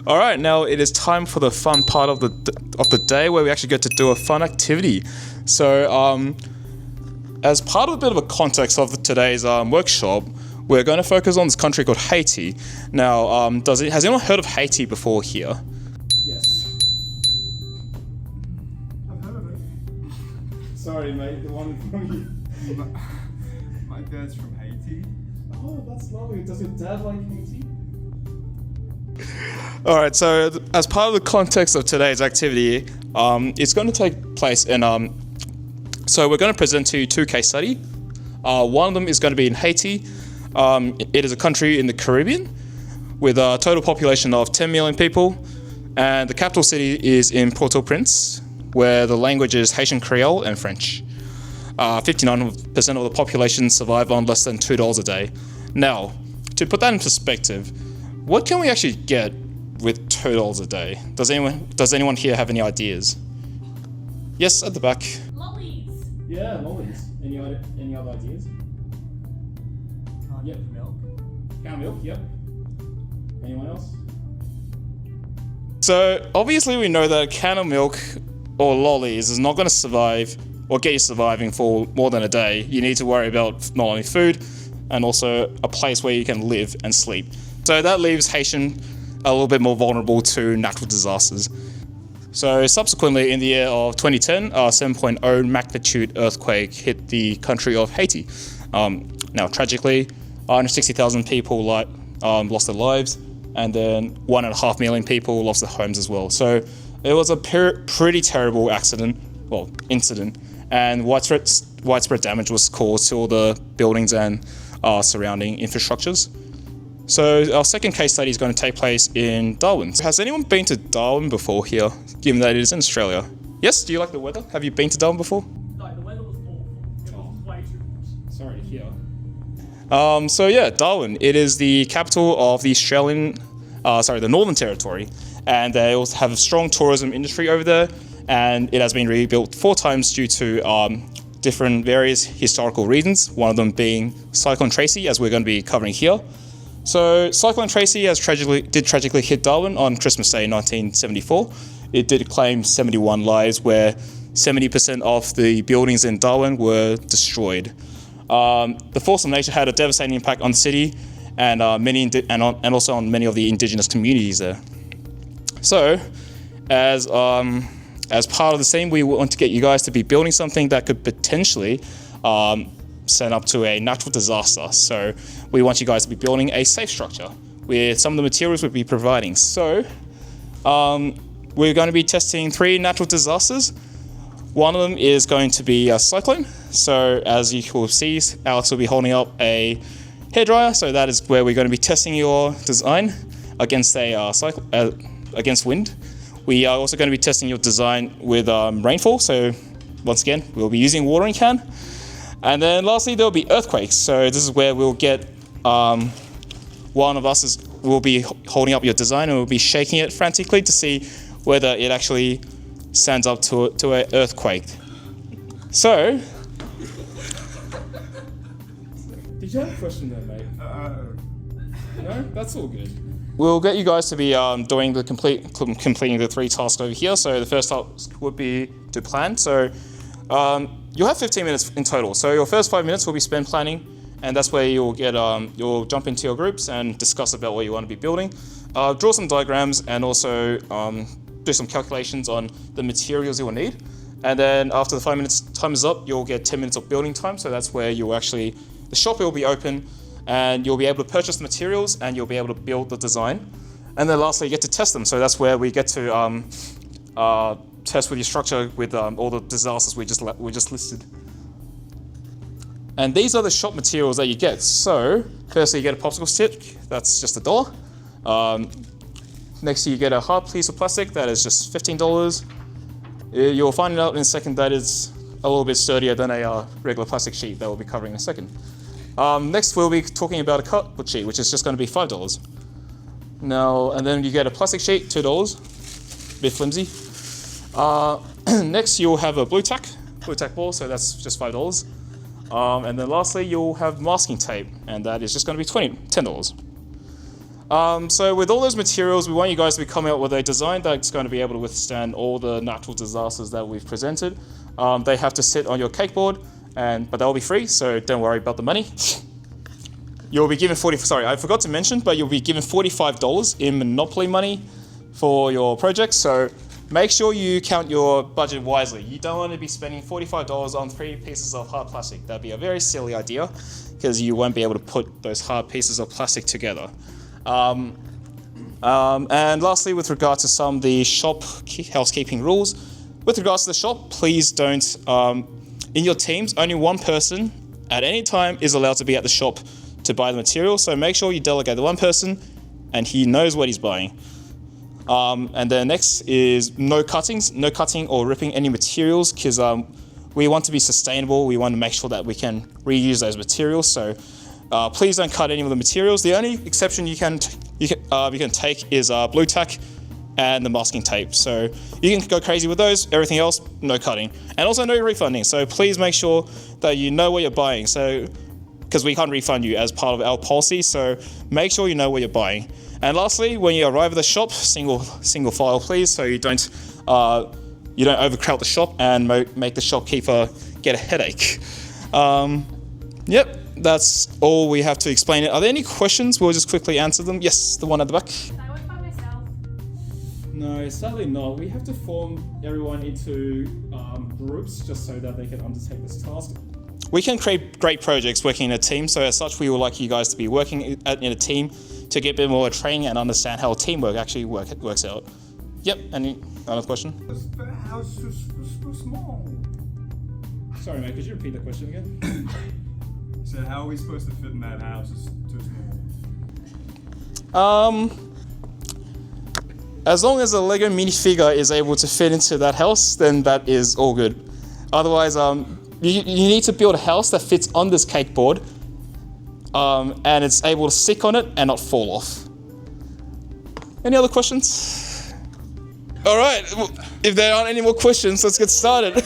All right, now it is time for the fun part of the day where we actually get to do a fun activity. So, as part of a bit of a context of today's workshop, we're going to focus on this country called Haiti. Now, has anyone heard of Haiti before here? Yes. I've heard of it. Sorry, mate, the one from you. My dad's from Haiti. Oh, that's lovely. Does your dad like Haiti? Alright, so as part of the context of today's activity, it's going to take place in, so we're going to present to you two case studies. One of them is going to be in Haiti. It is a country in the Caribbean with a total population of 10 million people, and the capital city is in Port-au-Prince, where the language is Haitian Creole and French. 59% of the population survive on less than $2 a day. Now, to put that in perspective, what can we actually get with $2 a day? Does anyone here have any ideas? Yes, at the back. Lollies. Yeah, lollies. Any other ideas? Yep. Milk. Can of milk, yep. Anyone else? So obviously we know that a can of milk or lollies is not going to survive or get you surviving for more than a day. You need to worry about not only food and also a place where you can live and sleep. So that leaves Haitian a little bit more vulnerable to natural disasters. So subsequently in the year of 2010, a 7.0 magnitude earthquake hit the country of Haiti. Now tragically, 160,000 people lost their lives, and then 1.5 million people lost their homes as well. So it was a pretty terrible incident, and widespread damage was caused to all the buildings and surrounding infrastructures. So our second case study is going to take place in Darwin. Has anyone been to Darwin before here, given that it is in Australia? Yes, do you like the weather? Have you been to Darwin before? Like, the weather was awful. It was way too hot. Sorry to hear. So yeah, Darwin. It is the capital of the the Northern Territory, and they also have a strong tourism industry over there, and it has been rebuilt 4 times due to different various historical reasons, one of them being Cyclone Tracy, as we're going to be covering here. So Cyclone Tracy did tragically hit Darwin on Christmas Day 1974. It did claim 71 lives, where 70% of the buildings in Darwin were destroyed. The force of nature had a devastating impact on the city and also on many of the indigenous communities there. So, as part of the same, we want to get you guys to be building something that could potentially send up to a natural disaster. So we want you guys to be building a safe structure with some of the materials we'll be providing. So we're going to be testing 3 natural disasters. One of them is going to be a cyclone. So as you will see, Alex will be holding up a hairdryer. So that is where we're going to be testing your design against against wind. We are also going to be testing your design with rainfall. So once again, we'll be using a watering can. And then lastly, there'll be earthquakes. So this is where we'll get, one of us will be holding up your design and we'll be shaking it frantically to see whether it actually stands up to an earthquake. So, Did you have a question there, mate? No? That's all good. we'll get you guys to be doing the completing the 3 tasks over here. So the first task would be to plan. So you'll have 15 minutes in total. So your first 5 minutes will be spent planning, and that's where you'll jump into your groups and discuss about what you want to be building. Draw some diagrams and also do some calculations on the materials you will need. And then after the 5 minutes time is up, you'll get 10 minutes of building time. So that's where the shop will be open and you'll be able to purchase the materials and you'll be able to build the design. And then lastly, you get to test them. So that's where we get to test with your structure with all the disasters we just listed. And these are the shop materials that you get. So firstly, you get a popsicle stick. That's just $1. Next, you get a hard piece of plastic. That is just $15. You'll find out in a second that is a little bit sturdier than a regular plastic sheet that we'll be covering in a second. Next, we'll be talking about a cardboard sheet, which is just going to be $5. Now, and then you get a plastic sheet, $2, a bit flimsy. Next, you'll have a blue tack ball, so that's just $5. And then lastly, you'll have masking tape, and that is just going to be $10. So with all those materials, we want you guys to be coming up with a design that's going to be able to withstand all the natural disasters that we've presented. They have to sit on your cake board, but they'll be free, so don't worry about the money. You'll be given I forgot to mention, but you'll be given $45 in Monopoly money for your project, so make sure you count your budget wisely. You don't want to be spending $45 on 3 pieces of hard plastic. That'd be a very silly idea, because you won't be able to put those hard pieces of plastic together. And lastly, with regard to some of the shop housekeeping rules, with regards to the shop, please don't, in your teams, only one person at any time is allowed to be at the shop to buy the material, so make sure you delegate the one person and he knows what he's buying. And then next is no cutting or ripping any materials, because we want to be sustainable. We want to make sure that we can reuse those materials, so please don't cut any of the materials. The only exception you can take is blue tack and the masking tape. So you can go crazy with those. Everything else, no cutting, and also no refunding. So please make sure that you know what you're buying. So because we can't refund you as part of our policy, so make sure you know what you're buying. And lastly, when you arrive at the shop, single file, please, so you don't overcrowd the shop and make the shopkeeper get a headache. Yep. That's all we have to explain it. Are there any questions? We'll just quickly answer them. Yes, the one at the back. Can I work by myself? No, sadly not. We have to form everyone into groups just so that they can undertake this task. We can create great projects working in a team, so as such we would like you guys to be working in a team to get a bit more training and understand how teamwork actually works out. Yep, any other question? The house was so small. Sorry mate, could you repeat the question again? So how are we supposed to fit in that house? It's too small. As long as a Lego minifigure is able to fit into that house, then that is all good. Otherwise, you need to build a house that fits on this cake board, and it's able to stick on it and not fall off. Any other questions? All right, if there aren't any more questions, let's get started.